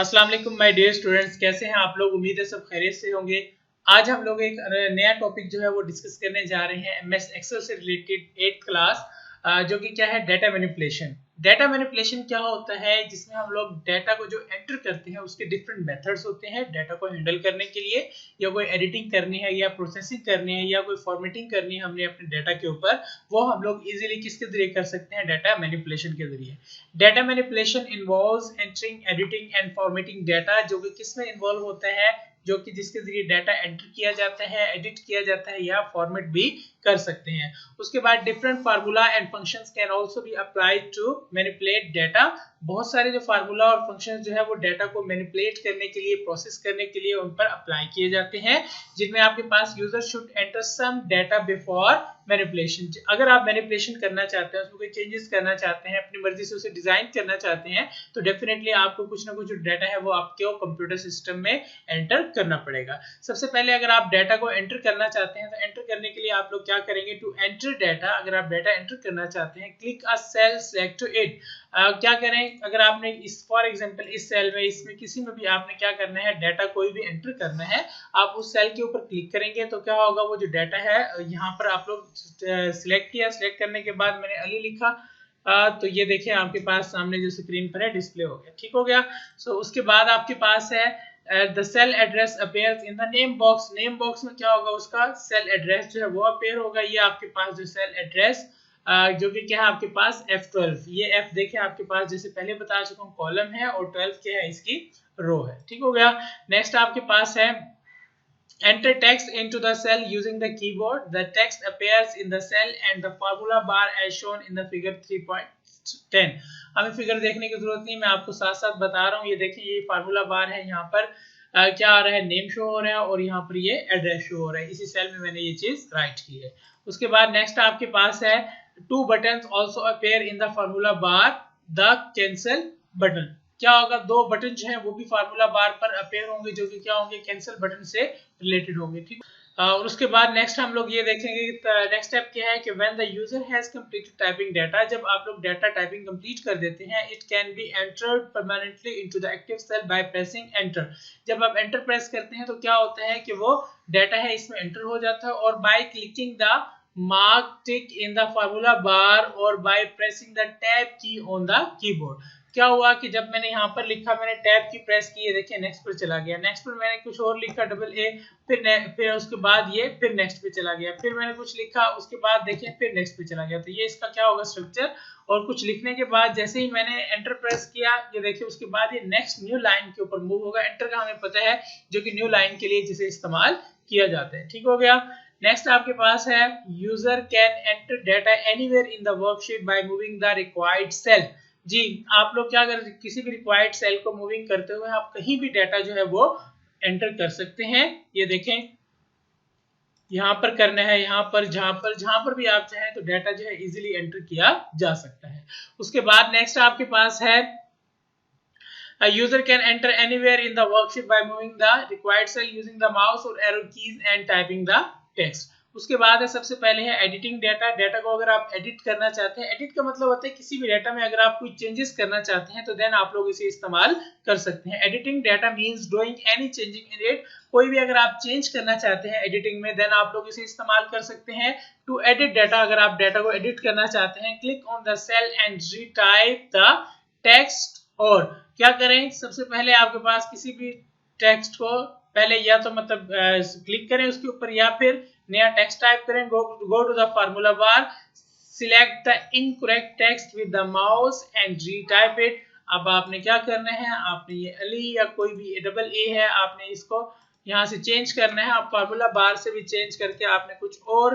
अस्सलाम वालेकुम my dear students, कैसे हैं आप लोग। उम्मीद है सब खैरियत से होंगे। आज हम लोग एक नया टॉपिक जो है वो डिस्कस करने जा रहे हैं एमएस एक्सेल से रिलेटेड 8th क्लास, जो कि क्या है डाटा मैनिपुलेशन। डाटा मैनिपुलेशन क्या होता है, जिसमें हम लोग डाटा को जो एंटर करते हैं उसके डिफरेंट मेथड्स होते हैं डाटा को हैंडल करने के लिए, या कोई एडिटिंग करनी है या प्रोसेसिंग करनी है या कोई फॉर्मेटिंग करनी है हमने अपने डाटा के ऊपर, वो हम लोग इजीली किसके जरिए कर सकते हैं, डाटा मैनिपुलेशन के जरिए। Data manipulation involves entering, editing and formatting data, जो कि किस में इन्वॉल्व होता है, जो कि जिसके जरिए डाटा एंटर किया जाता है, एडिट किया जाता है या फॉर्मेट भी कर सकते हैं। उसके बाद different formula and functions can also be applied to manipulate data. बहुत सारे जो फार्मूला और फंक्शंस जो है वो डाटा को मैनिपुलेट करने के लिए, प्रोसेस करने के लिए उन पर अप्लाई किए जाते हैं, जिनमें आपके पास user should enter some data before manipulation. अगर आप मैनिपुलेशन करना चाहते हैं, उसमें कोई चेंजेस करना चाहते हैं, अपनी मर्जी से उसे डिजाइन करना चाहते हैं, तो डेफिनेटली आपको कुछ ना कुछ जो डाटा है वो आपके कंप्यूटर सिस्टम में एंटर करना पड़ेगा। सबसे पहले अगर आप डाटा को एंटर करना चाहते हैं तो एंटर करने के लिए आप लोग क्या करेंगे, टू एंटर डाटा, अगर आप डाटा एंटर करना चाहते हैं, click a cell, select to it. क्या करें, अगर आपने इस फॉर एग्जांपल इस सेल में, इसमें किसी में भी आपने क्या करना है, डाटा कोई भी एंटर करना है, आप उस सेल के ऊपर क्लिक करेंगे तो क्या होगा, वो जो डाटा है यहाँ पर आप लोग सिलेक्ट किया, सिलेक्ट करने के बाद मैंने अली लिखा, तो ये देखिए आपके पास सामने जो स्क्रीन पर है डिस्प्ले हो गया, ठीक हो गया। सो उसके बाद आपके पास है the cell address appears in the name box। Name box में क्या होगा, उसका सेल एड्रेस जो है वो अपेयर होगा। ये आपके पास जो सेल एड्रेस जो कि क्या है आपके पास F12, ये F देखिए आपके पास जैसे पहले बता चुका हूँ कॉलम है, और 12 क्या है इसकी रो है, ठीक हो गया। नेक्स्ट आपके पास है enter text into the cell using the keyboard। the text appears in the cell and the formula bar as shown in the figure 3.10। हमें फिगर देखने की जरूरत नहीं, मैं आपको साथ साथ बता रहा हूँ। ये देखिए ये फार्मूला बार है, यहाँ पर क्या आ रहा है, नेम शो हो रहा है और यहाँ पर ये एड्रेस शो हो रहा है। इसी सेल में मैंने ये चीज राइट की है। उसके बाद नेक्स्ट आपके पास है two buttons also appear in the formula bar, the cancel button. क्या होगा, दो बटन जो है वो भी फार्मूला बार पर अपेयर होंगे, जो कि क्या होंगे, कैंसिल बटन से रिलेटेड होंगे, ठीक। और उसके बाद नेक्स्ट हम लोग ये देखेंगे, नेक्स्ट स्टेप क्या है कि when the user has completed typing data, जब आप लोग डाटा टाइपिंग कंप्लीट कर देते हैं, it can be entered permanently into the active cell by pressing enter. जब आप एंटर प्रेस करते हैं तो क्या होता है कि वो डाटा है इसमें एंटर हो जाता है, और by clicking the mark tick in the formula बार और बाय प्रेसिंग द टैब की ऑन द कीबोर्ड। क्या हुआ कि जब मैंने यहाँ पर लिखा, मैंने टैब की प्रेस की, ये देखिए नेक्स्ट पर चला गया, नेक्स्ट पर मैंने कुछ और लिखा डबल ए, फिर उसके बाद ये फिर नेक्स्ट पे चला गया, फिर मैंने कुछ लिखा, उसके बाद देखिए फिर नेक्स्ट पे चला गया। तो ये इसका क्या होगा स्ट्रक्चर। और कुछ लिखने के बाद जैसे ही मैंने एंटर प्रेस किया, ये देखिए उसके बाद ये नेक्स्ट न्यू लाइन के ऊपर मूव होगा। एंटर का हमें पता है जो कि न्यू लाइन के लिए जिसे इस्तेमाल किया जाता है, ठीक हो गया। नेक्स्ट आपके पास है user can enter data anywhere in the worksheet by moving the required cell. जी, आप लोग क्या कर, किसी भी रिक्वायर्ड सेल को मूविंग करते हुए आप कहीं भी डाटा जो है वो एंटर कर सकते हैं। ये देखें यहाँ पर करना है, यहाँ पर जहां पर भी आप चाहें तो डाटा जो है इजीली एंटर किया जा सकता है। उसके बाद नेक्स्ट आपके पास है A user can enter anywhere in the worksheet by moving the required cell using the mouse or arrow keys and typing the text। उसके बाद है सबसे पहले है एडिटिंग डाटा। डाटा को अगर आप एडिट करना चाहते हैं, एडिट का मतलब होता है किसी भी डाटा में अगर आप कोई चेंजेस करना चाहते हैं तो देन आप लोग इसे इस्तेमाल कर सकते हैं। Editing data means doing any changing in it. कोई भी अगर आप चेंज करना चाहते हैं एडिटिंग में, देन आप लोग इसे इस्तेमाल कर सकते हैं। टू एडिट डाटा, अगर आप डाटा को एडिट करना चाहते हैं, click on the cell and retype the text. और क्या करें, सबसे पहले आपके पास किसी भी टेक्स्ट को पहले या तो मतलब क्लिक करें उसके ऊपर, या फिर नया टेक्स्ट टाइप करें। Go to the formula bar, select the incorrect text with the mouse and retype it. अब आपने क्या करना है, आपने ये अली या कोई भी डबल ए है, आपने इसको यहाँ से चेंज करना है। आप फार्मूला बार से भी चेंज करके आपने कुछ और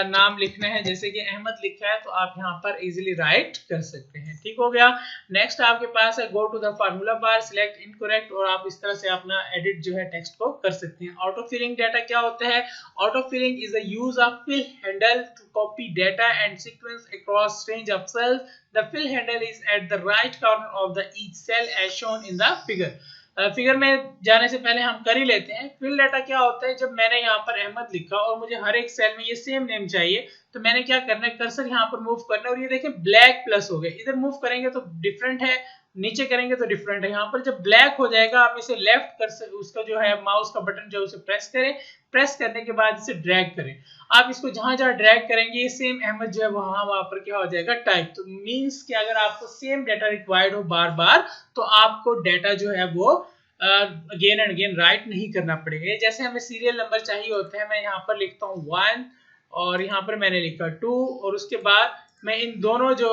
नाम लिखना है, जैसे कि अहमद लिखा है तो आप यहाँ पर इजीली राइट कर सकते हैं, ठीक हो गया। नेक्स्ट आपके पास है go to the formula bar, select incorrect, और आप इस तरह से अपना एडिट जो है टेक्स्ट को कर सकते हैं। ऑटो फिलिंग डाटा क्या होता है, auto filling is the use of fill handle to copy data and sequence across range of cells. The fill handle is at the right corner of the each cell as shown in the figure. Figure में जाने से पहले हम कर ही लेते हैं। Fill data क्या होता है, जब मैंने यहाँ पर अहमद लिखा और मुझे हर एक सेल में ये सेम नेम चाहिए, तो मैंने क्या करना है, कर्सर यहाँ पर मूव करना है, और ये देखें ब्लैक प्लस हो गया। इधर मूव करेंगे तो डिफरेंट है, नीचे करेंगे तो डिफरेंट है। यहाँ पर जब ब्लैक हो जाएगा आप इसे लेफ्ट कर उसका जो है माउस का बटन जो है उसे प्रेस करें, प्रेस करने के बाद इसे ड्रैग करें। आप इसको जहां जहां ड्रैग करेंगे ये सेम अहमद जो है वहां पर क्या हो जाएगा टाइप। तो मींस कि अगर आपको सेम डाटा रिक्वायर्ड हो बार बार तो आपको डाटा जो है वो अगेन एंड अगेन राइट नहीं करना पड़ेगा। जैसे हमें सीरियल नंबर चाहिए होते हैं, मैं यहाँ पर लिखता हूँ 1 और यहाँ पर मैंने लिखा 2 और उसके बाद मैं इन दोनों जो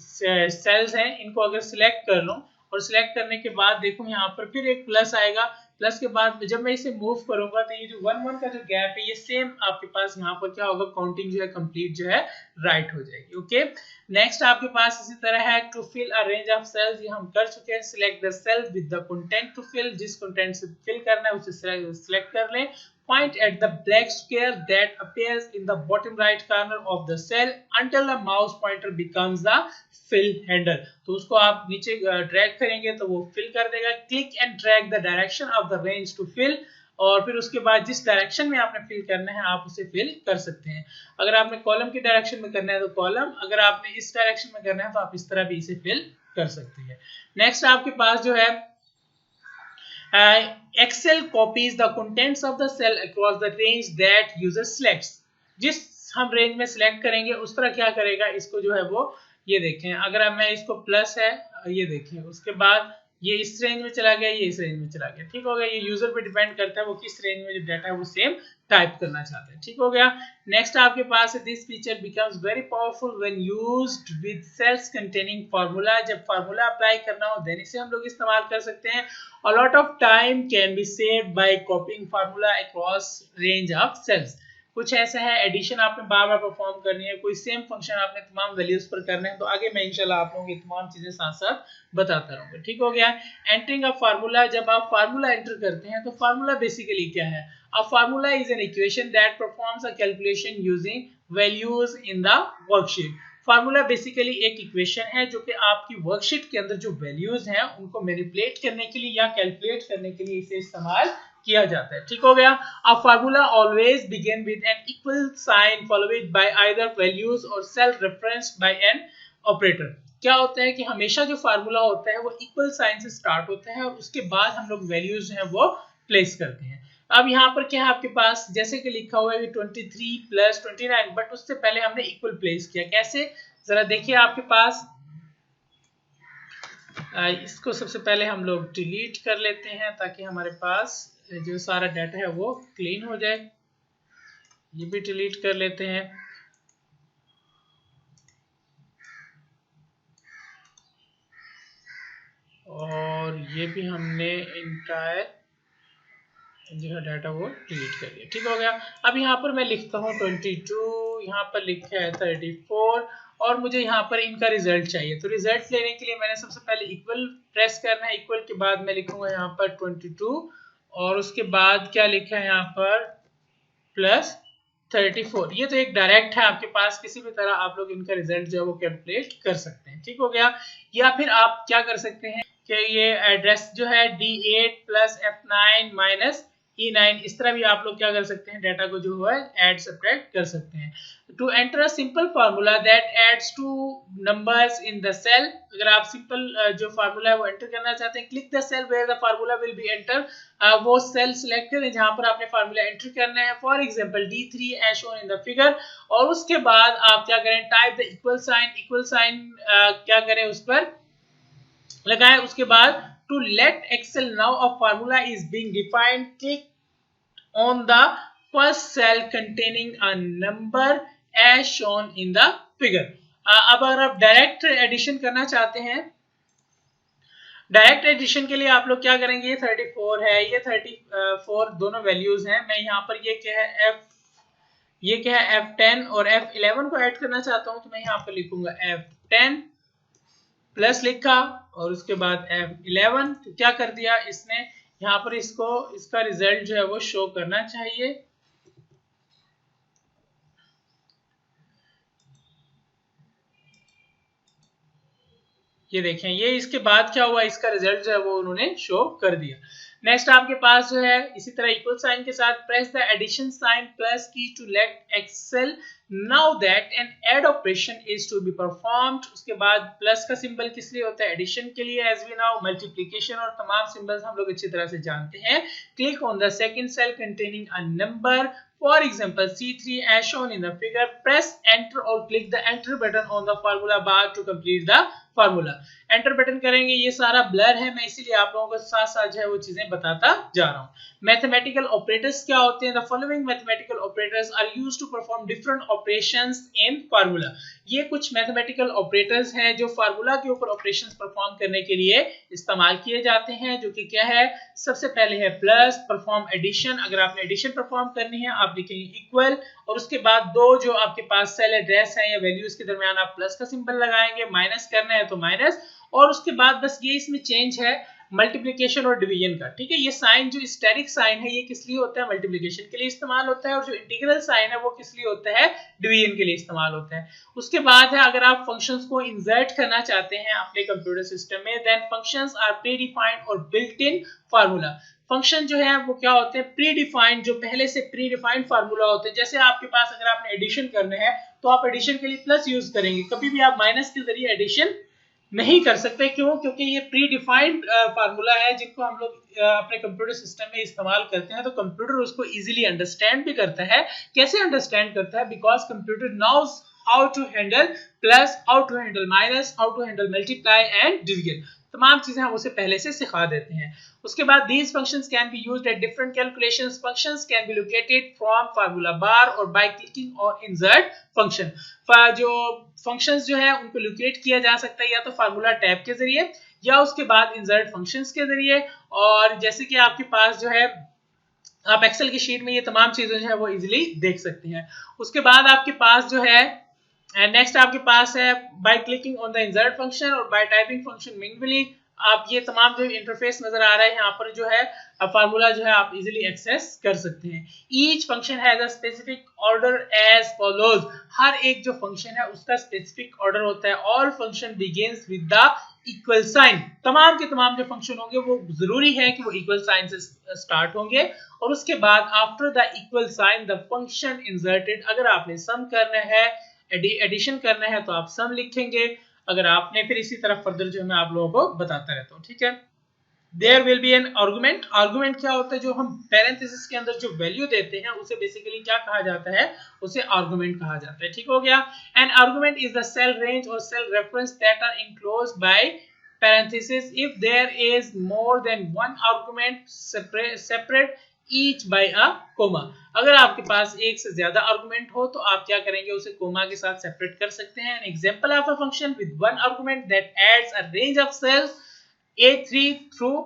सेल्स हैं इनको अगर सिलेक्ट कर लूं और सिलेक्ट करने के बाद देखूं यहाँ पर फिर एक प्लस आएगा। प्लस के बाद जब मैं इसे मूव करूंगा तो ये जो 1 1 का जो गैप है ये सेम आपके पास यहाँ पर क्या होगा काउंटिंग जो है कंप्लीट जो है राइट हो जाएगी। ओके, नेक्स्ट आपके पास इसी तरह है to fill a range of cells, ये हम कर चुके हैं। Select the cell with the content to fill, जिस कंटेंट से फिल करना है उसे सिलेक्ट कर लें। Point at the black square that appears in the bottom right corner of the cell until the mouse pointer becomes the fill handle। तो उसको आप नीचे ड्रैग करेंगे तो वो फिल कर देगा। Click and drag the direction of the range to fill, और फिर उसके बाद जिस डायरेक्शन में आपने फिल करना है आप उसे फिल कर सकते हैं। अगर आपने कॉलम की डायरेक्शन में करना है तो कॉलम, अगर आपने इस डायरेक्शन में करना है तो आप इस तरह भी इसे फिल कर सकते हैं। नेक्स्ट आपके पास जो है Excel copies the contents of the cell across the range that user selects। जिस हम रेंज में सिलेक्ट करेंगे उस तरह क्या करेगा, इसको जो है वो ये देखें, अगर मैं इसको प्लस है ये देखें, उसके बाद ये इस रेंज में चला गया, ये इस रेंज में चला गया। ठीक हो गया, ये यूजर पे डिपेंड करता है वो किस रेंज में जो डाटा है वो सेम टाइप करना चाहता है। ठीक हो गया। नेक्स्ट आपके पास है this feature becomes very powerful when used with cells containing formula. जब फार्मूला अप्लाई करना हो देन इसे हम लोग इस्तेमाल कर सकते हैं। A lot of time can be saved by copying formula across range of cells। कुछ ऐसा है एडिशन आपने बार बार परफॉर्म करनी है, कोई सेम फंक्शन आपने तमाम वैल्यूज पर करने हैं, तो आगे मैं इंशाल्लाह आप लोगों की तमाम चीजें साथ साथ बताता रहूंगा। ठीक हो गया। एंटरिंग अ फार्मूला, जब आप फार्मूला एंटर करते हैं तो फार्मूला बेसिकली क्या है, अ formula is an equation that performs a calculation using values in the worksheet. Formula basically एक इक्वेशन है जो कि आपकी वर्कशीट के अंदर जो वैल्यूज हैं उनको मैनिपुलेट करने के लिए या कैलकुलेट करने के लिए इसे इस्तेमाल किया जाता है। ठीक हो गया। A formula always begin with an equal sign followed by either values or self referenced by an operator. क्या होता है कि हमेशा जो फार्मूला होता है वो इक्वल साइन से स्टार्ट होता है और उसके बाद हम लोग वैल्यूज हैं वो प्लेस करते हैं। अब यहाँ पर क्या है आपके पास, जैसे कि लिखा हुआ है 23 प्लस 29, बट उससे पहले हमने इक्वल प्लेस किया। कैसे, जरा देखिए आपके पास। इसको सबसे पहले हम लोग डिलीट कर लेते हैं ताकि हमारे पास जो सारा डाटा है वो क्लीन हो जाए। ये भी डिलीट कर लेते हैं। और ये भी हमने इंटायर जो है डाटा वो डिलीट कर दिया। ठीक हो गया। अब यहाँ पर मैं लिखता हूँ 22, यहाँ पर लिखा है 34 और मुझे यहाँ पर इनका रिजल्ट चाहिए। तो रिजल्ट लेने के लिए मैंने सबसे पहले इक्वल प्रेस करना है। इक्वल के बाद मैं लिखूंगा यहाँ पर 22 और उसके बाद क्या लिखा है यहाँ पर प्लस 34। ये तो एक डायरेक्ट है आपके पास, किसी भी तरह आप लोग इनका रिजल्ट जो है वो कैलकुलेट कर सकते हैं। ठीक हो गया। या फिर आप क्या कर सकते हैं कि ये एड्रेस जो है D8 plus F9 minus E9, इस तरह भी आप लोग क्या कर सकते हैं, डाटा को जो है ऐड सब्ट्रैक्ट कर सकते हैं। To enter a simple formula that adds two numbers in the cell, अगर आप सिंपल जो फार्मूला है वो एंटर करना चाहते हैं, click the cell where the formula will be enter. वो सेल सिलेक्ट करें जहां पर आपने फार्मूला एंटर करना है, for example D3 as shown in the figure. और उसके बाद आप क्या करें, टाइप द इक्वल साइन क्या करें उस पर लगाएं। उसके बाद to let Excel know a formula is being defined, click on the first cell containing a number as shown in the figure. अब अगर आप डायरेक्ट एडिशन करना चाहते हैं, डायरेक्ट एडिशन के लिए आप लोग क्या करेंगे, ये 34 है, ये 34 दोनों वैल्यूज हैं। मैं यहाँ पर ये क्या है F10 और F11 को ऐड करना चाहता हूँ, तो मैं यहाँ पर लिखूंगा F10 प्लस लिखा और उसके बाद F11। तो क्या कर दिया इसने, यहाँ पर इसका रिजल्ट जो है वो शो करना चाहिए। ये देखें, ये इसके बाद क्या हुआ, इसका रिजल्ट जो है वो उन्होंने शो कर दिया। नेक्स्ट आपके पास जो है इसी तरह इक्वल साइन के साथ press the addition sign plus key to let Excel now that an add operation is to be performed. उसके बाद प्लस का सिंबल किस लिए होता है? एडिशन के लिए, एज वी नाउ मल्टीप्लिकेशन और तमाम सिंबल्स हम लोग अच्छी तरह से जानते हैं। Click on the second cell containing a number, for example C3 as shown in the figure, press enter or click the enter button on the formula bar to complete the formula। Enter button करेंगे, ये सारा blur है, मैं इसीलिए आप लोगों को साथ साथ जो है वो चीजें बताता जा रहा हूँ। मैथमेटिकल ऑपरेटर्स क्या होते हैं? The following mathematical operators are used to perform different operations in formula. ये कुछ मैथमेटिकल ऑपरेटर्स हैं जो फार्मूला के ऊपर ऑपरेशंस परफॉर्म करने के लिए इस्तेमाल किए जाते हैं, जो कि क्या है? सबसे पहले है प्लस, परफॉर्म एडिशन, अगर आपने एडिशन परफॉर्म करनी है आप लिखेंगे इक्वल, और उसके बाद दो जो आपके पास सेल एड्रेस है या वैल्यूज के दरमियान आप प्लस का सिंबल लगाएंगे, माइनस करना है तो माइनस, और उसके बाद बस ये इसमें चेंज है मल्टीप्लिकेशन और डिवीजन का। ठीक है, ये साइन जो स्टेरिक साइन है ये किस लिए होता है? मल्टीप्लिकेशन के लिए इस्तेमाल होता है, और जो इंटीग्रल साइन है वो किस लिए होता है? डिवीजन के लिए इस्तेमाल होता है। उसके बाद है अगर आप फंक्शंस को इंसर्ट करना चाहते हैं अपने कंप्यूटर सिस्टम में, then functions are predefined और बिल्ट इन फार्मूला। फंक्शन जो है वो क्या होते हैं? प्री डिफाइंड, जो पहले से प्री डिफाइंड फार्मूला होते हैं। जैसे आपके पास अगर आपने एडिशन करना है तो आप एडिशन के लिए प्लस यूज करेंगे, कभी भी आप माइनस के जरिए एडिशन नहीं कर सकते। क्यों? क्योंकि ये प्री डिफाइंड फार्मूला है जिनको हम लोग अपने कंप्यूटर सिस्टम में इस्तेमाल करते हैं, तो कंप्यूटर उसको इजीली अंडरस्टैंड भी करता है। कैसे अंडरस्टैंड करता है? Because computer knows how to handle plus, how to handle minus, how to handle multiply and division, तमाम चीजें हम उसे पहले से सिखा देते हैं। उसके बाद these functions can be used at different calculations. Functions can be located from formula bar or by clicking on insert function. जो functions जो है उनको लोकेट किया जा सकता है या तो फार्मूला टैब के जरिए या उसके बाद insert functions के जरिए। और जैसे कि आपके पास जो है आप एक्सेल की शीट में ये तमाम चीजें जो है वो इजीली देख सकते हैं। उसके बाद आपके पास जो है नेक्स्ट आपके पास है by clicking on the insert function और बाय टाइपिंग फंक्शन मैन्युअली, आप ये तमाम जो इंटरफेस नजर आ रहा है यहाँ पर जो है फार्मूला जो है आप इजीली एक्सेस कर सकते हैं। Each function has a specific order as follows. हर एक जो फंक्शन है उसका स्पेसिफिक ऑर्डर होता है। All function begins with the equal sign. तमाम के तमाम जो फंक्शन होंगे वो जरूरी है कि वो इक्वल साइन से स्टार्ट होंगे, और उसके बाद after the equal sign the function inserted. अगर आपने सम करना है, एडिशन करना है तो आप सम लिखेंगे। अगर आपने फिर इसी तरह फर्दर जो मैं आप लोगों को बताता रहता हूँ। ठीक है, there will be an argument. Argument क्या होता है? जो हम पैरेंथेसिस के अंदर जो वैल्यू देते हैं उसे बेसिकली क्या कहा जाता है? उसे आर्गुमेंट कहा जाता है। ठीक हो गया। An argument is the cell range or cell reference that are enclosed by parenthesis if there is more than one argument separate each by a comma। अगर आपके पास एक से ज्यादा आर्गुमेंट हो तो आप क्या करेंगे? उसे कोमा के साथ सेपरेट कर सकते हैं। An example of a function with one argument that adds a range of cells a3 through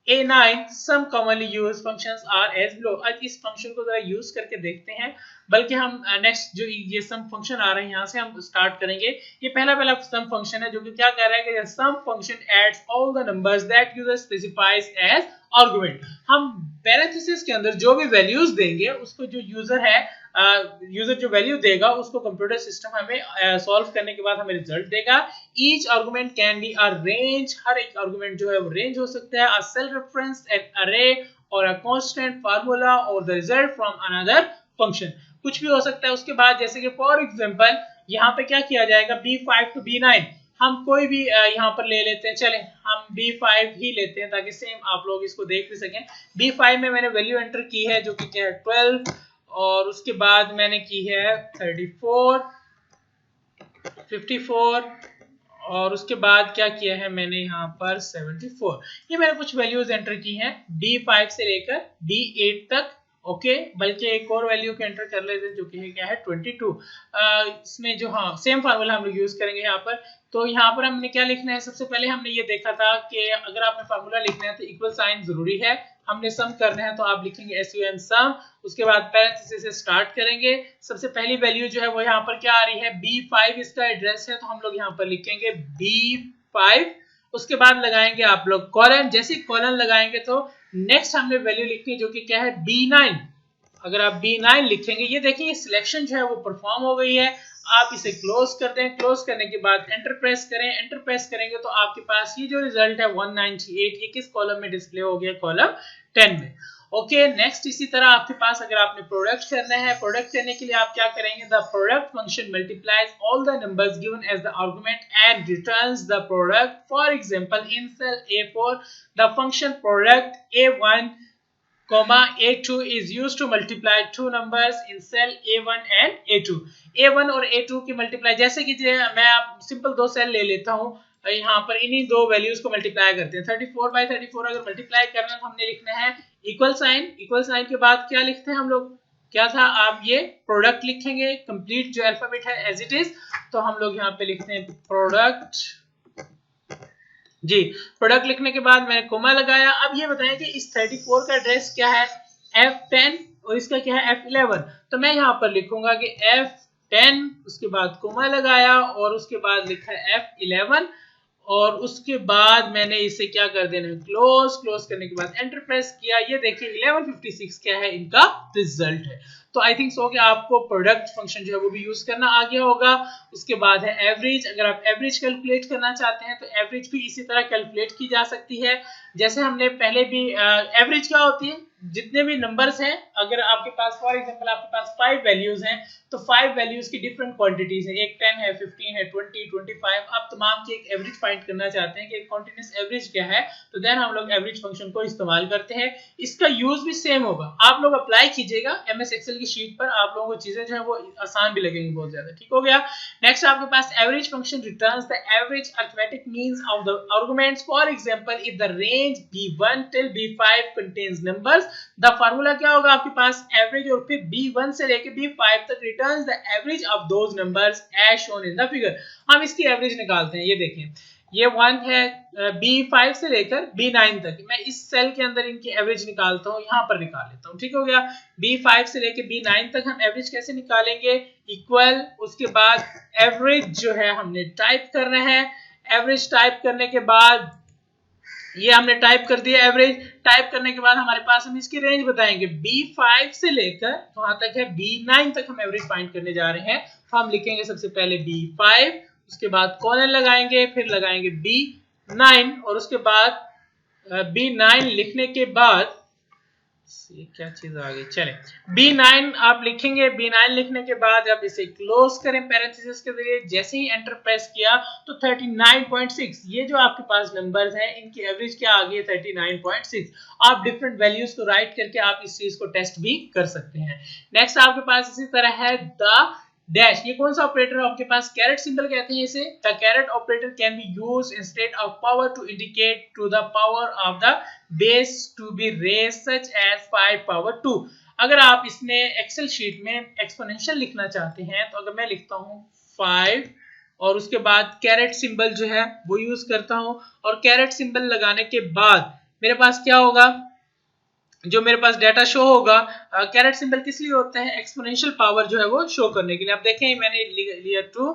a9 some commonly used functions are as below। आज इस फंक्शन को जरा यूज करके देखते हैं, बल्कि हम नेक्स्ट जो ये सम फंक्शन आ रहे हैं यहाँ से हम स्टार्ट करेंगे। ये पहला सम फंक्शन है जो कि क्या कह रहा है कि sum function adds all the numbers that user specifies as argument. हम पैरेंथेसिस के अंदर जो भी वैल्यूज देंगे उसको जो यूजर है यूजर जो वैल्यू देगा उसको कंप्यूटर सिस्टम हमें सॉल्व करने के बाद हमें रिजल्ट देगा। Each argument can be a range. हर एक आर्गुमेंट जो है वो रेंज हो सकता है। अ सेल रेफरेंस, एन अरे और अ कांस्टेंट फार्मूला और the result from another function, कुछ भी हो सकता है। उसके बाद जैसे कि फॉर एग्जांपल यहाँ पे क्या किया जाएगा? B5 to B9 हम कोई भी यहाँ पर ले लेते हैं। चले हम B5 ही लेते हैं ताकि सेम आप लोग इसको देख भी सकें। B5 में मैंने वैल्यू एंटर की है जो कि क्या है 12, और उसके बाद मैंने की है 34, 54, और उसके बाद क्या किया है मैंने यहाँ पर 74। ये मैंने कुछ वैल्यूज एंटर की हैं D5 से लेकर D8 तक। ओके, बल्कि एक और वैल्यू को एंटर कर लेते हैं जो कि क्या है 22। इसमें जो हाँ सेम फार्मूला हम लोग यूज करेंगे यहाँ पर। तो यहाँ पर हमने क्या लिखना है? सबसे पहले हमने ये देखा था कि अगर आपने फार्मूला लिखना है तो इक्वल साइन जरूरी है। हमने सम करना है तो आप लिखेंगे SUM सम। उसके बाद पैरेंथेसिस से स्टार्ट करेंगे। सबसे पहली वैल्यू जो है वो यहाँ पर क्या आ रही है? B5 इसका एड्रेस है तो हम लोग यहाँ पर लिखेंगे B5। उसके बाद लगाएंगे आप लोग कॉलन। जैसे कॉलन लगाएंगे तो नेक्स्ट हमने वैल्यू लिखनी है जो कि क्या है B9। अगर आप B9 लिखेंगे, ये देखिए सिलेक्शन जो है वो परफॉर्म हो गई है। आप इसे क्लोज कर दें, क्लोज करने के बाद एंटर प्रेस करें, एंटर प्रेस करेंगे तो आपके पास ये जो रिजल्ट है 198 ये किस कॉलम में डिस्प्ले हो गया, कॉलम 10 में। ओके नेक्स्ट इसी तरह आपके पास अगर आपने प्रोडक्ट करना है, प्रोडक्ट करने के लिए आप क्या करेंगे, the product function multiplies all the numbers given as the argument and returns the product. For example in cell A4 the function product A1 A2 is used to multiply two numbers in cell A1 and A2। A1 और A2 की multiply, जैसे कि मैं simple दो cell ले लेता हूँ, यहाँ पर इन्हीं दो वैल्यूज को मल्टीप्लाई करते हैं। 34 बाई 34 अगर मल्टीप्लाई करना है तो हमने लिखना है इक्वल साइन, इक्वल साइन के बाद क्या लिखते हैं हम लोग, क्या था, आप ये प्रोडक्ट लिखेंगे, कंप्लीट जो अल्फाबेट है एज इट इज, तो हम लोग यहाँ पे लिखते हैं प्रोडक्ट जी। प्रोडक्ट लिखने के बाद मैंने कोमा लगाया। अब ये बताएं कि इस 34 का एड्रेस क्या है, F10 और इसका क्या है F11, तो मैं यहाँ पर लिखूंगा कि F10 उसके बाद कोमा लगाया और उसके बाद लिखा है F11 और उसके बाद मैंने इसे क्या कर देना है, क्लोज, क्लोज करने के बाद एंटर प्रेस किया। ये देखिए 1156 क्या है, इनका रिजल्ट है। तो आई थिंक सो कि आपको प्रोडक्ट फंक्शन जो है वो भी यूज करना आ गया होगा। उसके बाद है एवरेज, अगर आप एवरेज कैलकुलेट करना चाहते हैं तो एवरेज भी इसी तरह कैलकुलेट की जा सकती है जैसे हमने पहले भी। एवरेज क्या होती है, जितने भी नंबर्स हैं, अगर आपके पास फॉर एग्जांपल आपके पास 5 वैल्यूज हैं तो 5 वैल्यूज की डिफरेंट क्वांटिटीज हैं, एक 10 है, 15 है, 20, 25, आप तमाम की एक एवरेज फाइंड करना चाहते हैं कि एक कॉन्टिन्यूस एवरेज क्या है, तो देन हम लोग एवरेज फंक्शन को इस्तेमाल करते हैं। इसका यूज भी सेम होगा, आप लोग अप्लाई कीजिएगा MS एक्सेल की शीट पर, आप लोगों को चीजें जो है वो आसान भी लगेंगी बहुत ज्यादा। ठीक हो गया। नेक्स्ट आपके पास average function returns the average arithmetic means of the arguments. For example if the range B1 till B5 contains numbers, the formula क्या होगा आपके पास, एवरेज और फिर B1 से लेके B5 तक returns the average of those numbers as shown in the figure. हम इसकी एवरेज निकालते हैं, ये देखें ये 1 है, B5 से लेकर B9 तक, मैं इस सेल के अंदर इनकी एवरेज निकालता हूँ, यहाँ पर निकाल लेता हूँ। ठीक हो गया। B5 से लेकर B9 तक हम एवरेज कैसे निकालेंगे, इक्वल, उसके बाद एवरेज जो है हमने टाइप करना है। एवरेज टाइप करने के बाद ये हमने टाइप कर दिया, एवरेज टाइप करने के बाद हमारे पास हम इसकी रेंज बताएंगे, B5 से लेकर वहां तक है B9 तक हम एवरेज फाइंड करने जा रहे हैं। तो हम लिखेंगे सबसे पहले B5, उसके बाद कॉलन लगाएंगे, फिर लगाएंगे B9 और उसके बाद B9 लिखने के बाद ये क्या चीज आ गई, चले B9 आप लिखेंगे। B9 लिखने के बाद आप इसे क्लोज करें पैरेंथेसिस के जरिए, जैसे ही एंटर प्रेस किया तो 39.6 ये जो आपके पास नंबर्स हैं इनकी एवरेज क्या आ गई है, 39.6। आप डिफरेंट वैल्यूज को राइट करके आप इस चीज को टेस्ट भी कर सकते हैं। नेक्स्ट आपके पास इसी तरह है द डैश, ये कौन सा ऑपरेटर है आपके पास, कैरेट सिंबल कहते हैं इसे। The caret operator can be used instead of power to indicate to the power of the base to be raised such as 5 power 2। अगर आप इसमें एक्सेल शीट में एक्सपोनेंशियल लिखना चाहते हैं तो अगर मैं लिखता हूं 5 और उसके बाद कैरेट सिंबल जो है वो यूज करता हूं और कैरेट सिंबल लगाने के बाद मेरे पास क्या होगा, जो मेरे पास डाटा शो होगा। कैरेट सिंबल किस लिए होता है, एक्सपोनेंशियल पावर जो है वो शो करने के लिए। आप देखें मैंने लिया 2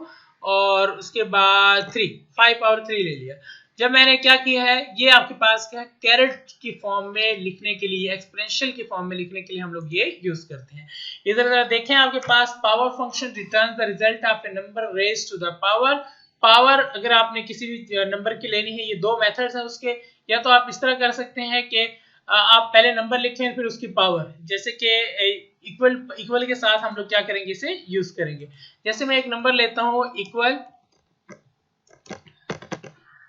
और उसके बाद 3, 5 पावर 3 ले लिया। जब मैंने क्या किया है, ये आपके पास क्या है, कैरेट की फॉर्म में लिखने के लिए, एक्सपोनेंशियल की फॉर्म में लिखने के लिए हम लोग ये यूज करते हैं। इधर देखें आपके पास power function returns the result of a number raised to the power. Power अगर आपने किसी भी नंबर की लेनी है, ये दो मेथड्स हैं उसके, या तो आप इस तरह कर सकते हैं कि आप पहले नंबर लिखें फिर उसकी पावर, जैसे कि इक्वल के साथ हम लोग क्या करेंगे, इसे यूज करेंगे। जैसे मैं एक नंबर लेता हूं, इक्वल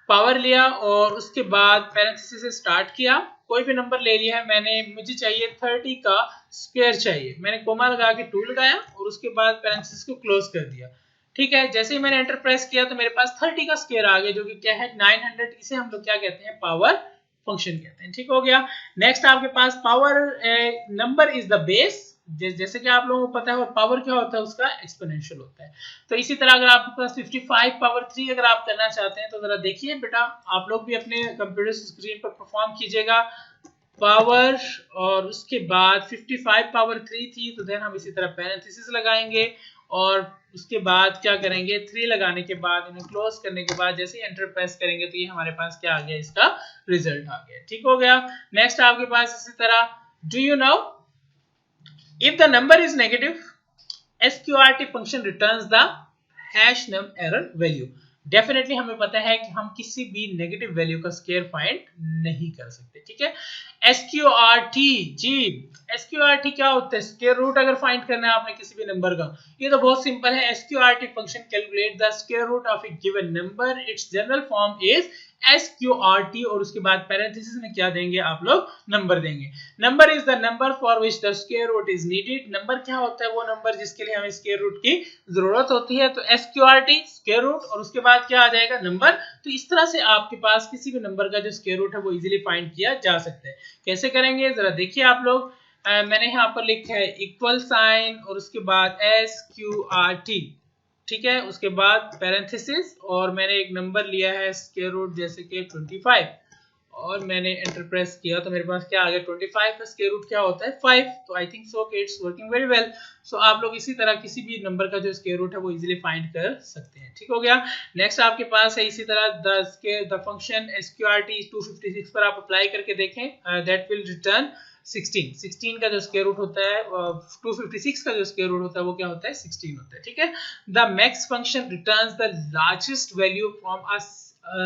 पावर लिया और उसके बाद पैरेंथेसिस से स्टार्ट किया, कोई भी नंबर ले लिया है मैंने, मुझे चाहिए 30 का स्क्वायर चाहिए, मैंने कोमा लगा के 2 लगाया और उसके बाद पैरेंथेसिस को क्लोज कर दिया। ठीक है, जैसे ही मैंने एंटर प्रेस किया तो मेरे पास 30 का स्क्वायर आ गया जो कि क्या है 900। इसे हम लोग क्या कहते हैं, पावर फंक्शन कहते हैं। ठीक हो गया। नेक्स्ट आपके पास power number is the base, जैसे कि आप लोगों को पता है, और पावर क्या होता है उसका, एक्सपोनेंशियल होता है। तो इसी तरह अगर आपके पास 55 पावर 3 अगर आप करना चाहते हैं तो जरा देखिए बेटा, आप लोग भी अपने कंप्यूटर स्क्रीन पर परफॉर्म कीजिएगा। पावर और उसके बाद 55 पावर 3 थी, तो देन हम इसी तरह पैरेंथेसिस लगाएंगे और उसके बाद क्या करेंगे, 3 लगाने के बाद इन्हें क्लोज करने के बाद जैसे ही एंटर प्रेस करेंगे तो ये हमारे पास क्या आ गया, इसका रिजल्ट आ गया। ठीक हो गया। नेक्स्ट आपके पास इसी तरह, do you know if the number is negative, SQRT function returns the hash num error value. Definitely हमें पता है कि हम किसी भी नेगेटिव वैल्यू का स्क्वायर फाइंड नहीं कर सकते, ठीक है। एसक्यूआरटी, जी एसक्यूआरटी क्या होता है? स्क्वायर रूट अगर फाइंड करना है आपने किसी भी नंबर का, ये तो बहुत सिंपल है। SQRT function calculate the square root of a given number, its general form is SQRT और उसके बाद पैरेंथेसिस में क्या देंगे आप लोग? नंबर देंगे। Number is the number for which the square root is needed. Number क्या होता है? वो नंबर जिसके लिए हमें स्क्वायर रूट की जरूरत होती है। तो SQRT स्क्वायर रूट और उसके बाद क्या आ जाएगा? नंबर। तो इस तरह से आपके पास किसी भी नंबर का जो स्क्वायर रूट है वो इजीली फाइंड किया जा सकता है। कैसे करेंगे जरा देखिए आप लोग। मैंने यहाँ पर लिखा है इक्वल साइन और उसके बाद SQRT, ठीक है, उसके बाद पैरेंथेसिस और मैंने एक नंबर लिया है स्क्वायर रूट जैसे कि 25 और मैंने एंटर प्रेस किया तो मेरे पास क्या आ गया? 25 का स्क्वायर रूट क्या होता है? 5। तो आई थिंक सो कि इट्स वर्किंग वेरी वेल। सो आप लोग इसी तरह किसी भी नंबर का जो स्क्वायर रूट है वो इजीली फाइंड कर सकते हैं, ठीक हो गया। नेक्स्ट आपके पास है इसी तरह द फंक्शन SQRT 256 पर आप अप्लाई करके देखें, दैट विल रिटर्न 16 का जो स्क्वायर रूट होता है 256 का जो स्क्वायर रूट होता है वो क्या होता है? 16 होता है, ठीक है। The max function returns the largest value from a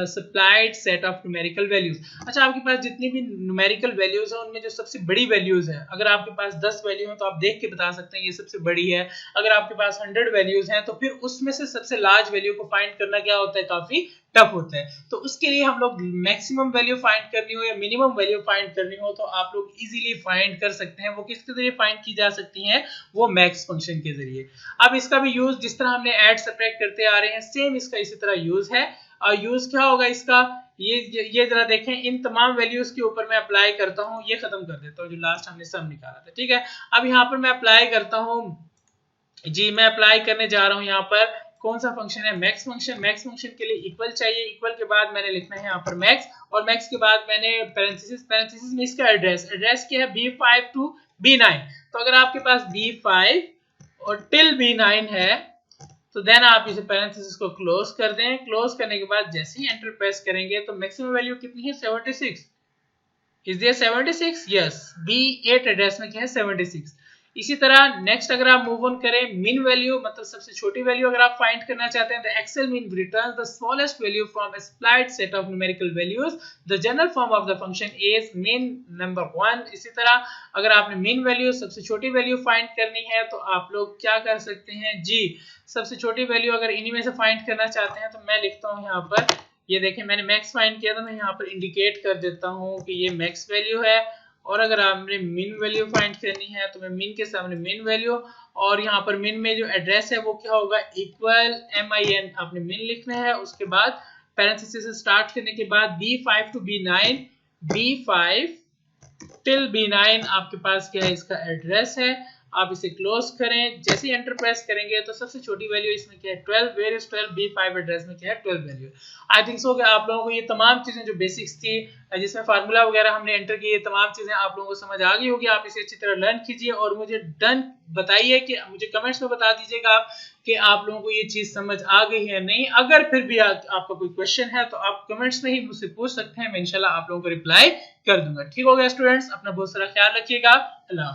supplied set of numerical values. अच्छा, आपके पास जितनी भी न्यूमेरिकल वैल्यूज है उनमें जो सबसे बड़ी वैल्यूज है, अगर आपके पास 10 वैल्यू है तो आप देख के बता सकते हैं ये सबसे बड़ी है। अगर आपके पास 100 वैल्यूज हैं तो फिर उसमें से सबसे लार्ज वैल्यू को फाइंड करना क्या होता है? काफी टफ होता है। तो उसके लिए हम लोग मैक्सिमम वैल्यू फाइंड करनी हो या मिनिमम वैल्यू फाइंड करनी हो तो आप लोग इजीली फाइंड कर सकते हैं। वो किसके जरिए फाइंड की जा सकती हैं? वो मैक्स फंक्शन के जरिए। अब इसका भी यूज जिस तरह हमने ऐड सब्ट्रैक्ट करते आ रहे हैं सेम इसका इसी तरह यूज है। और यूज क्या होगा इसका? ये जरा देखें, इन तमाम वैल्यूज के ऊपर मैं अप्लाई करता हूं, ये खत्म कर देता हूं जो लास्ट हमने सम निकाला था, ठीक है। अब यहाँ पर मैं अप्लाई करता हूं, जी मैं अप्लाई करने जा रहा हूं यहाँ पर कौन सा फंक्शन है? Max function. मैक्स फंक्शन के लिए इक्वल चाहिए, इक्वल के बाद मैंने लिखना है यहाँ पर मैक्स और मैक्स के बाद मैंने पैरेंथेसिस, पैरेंथेसिस में इसका एड्रेस, एड्रेस क्या है? B5 to B9। तो अगर आपके पास B5 और टिल B9 है तो देन आप इसे पैरेंथेसिस को क्लोज कर दें। क्लोज करने के बाद जैसे ही एंटर प्रेस करेंगे तो मैक्सिमम वैल्यू कितनी है? 76। Is there 76? Yes, B8 address में क्या है? 76। इसी तरह नेक्स्ट अगर आप मूव ऑन करें, मिन वैल्यू मतलब सबसे छोटी वैल्यू अगर आप फाइंड करना चाहते हैं तो Excel mean returns the smallest value from a supplied set of numerical values, the general form of the function is min number 1। इसी तरह अगर आपने मिन वैल्यू सबसे छोटी वैल्यू फाइंड करनी है तो आप लोग क्या कर सकते हैं? जी सबसे छोटी वैल्यू अगर इन्हीं में से फाइंड करना चाहते हैं तो मैं लिखता हूँ यहाँ पर, ये देखें मैंने मैक्स फाइंड किया था, मैं यहाँ पर इंडिकेट कर देता हूँ कि ये मैक्स वैल्यू है। और अगर आपने मिन वैल्यू फाइंड करनी है तो मैं मिन के सामने मिन वैल्यू और यहाँ पर मिन में जो एड्रेस है वो क्या होगा? इक्वल min आपने मिन लिखना है। उसके बाद पैरेंथेसिस से स्टार्ट करने के बाद B5 to B9, B5 till B9 आपके पास क्या है? इसका एड्रेस है। आप इसे क्लोज करें, जैसे ही एंटर प्रेस करेंगे तो सबसे छोटी वैल्यू इसमें क्या है? 12। Where is 12? B5 एड्रेस में क्या है? 12 वैल्यू। आई थिंक सो कि आप लोगों को ये तमाम चीजें जो बेसिक्स थी जिसमें फार्मूला वगैरह हमने एंटर किए, तमाम चीजें आप लोगों को समझ आ गई होगी। आप इसे अच्छी तरह लर्न कीजिए और मुझे डन बताइए कि मुझे कमेंट्स में बता दीजिएगा कि आप लोगों को ये चीज समझ आ गई है नहीं। अगर फिर भी आपका कोई क्वेश्चन है तो आप कमेंट्स में ही मुझसे पूछ सकते हैं, मैं इंशाल्लाह आप लोगों को रिप्लाई कर दूंगा। ठीक हो गया स्टूडेंट्स, अपना बहुत सारा ख्याल रखिएगा। अल्लाह।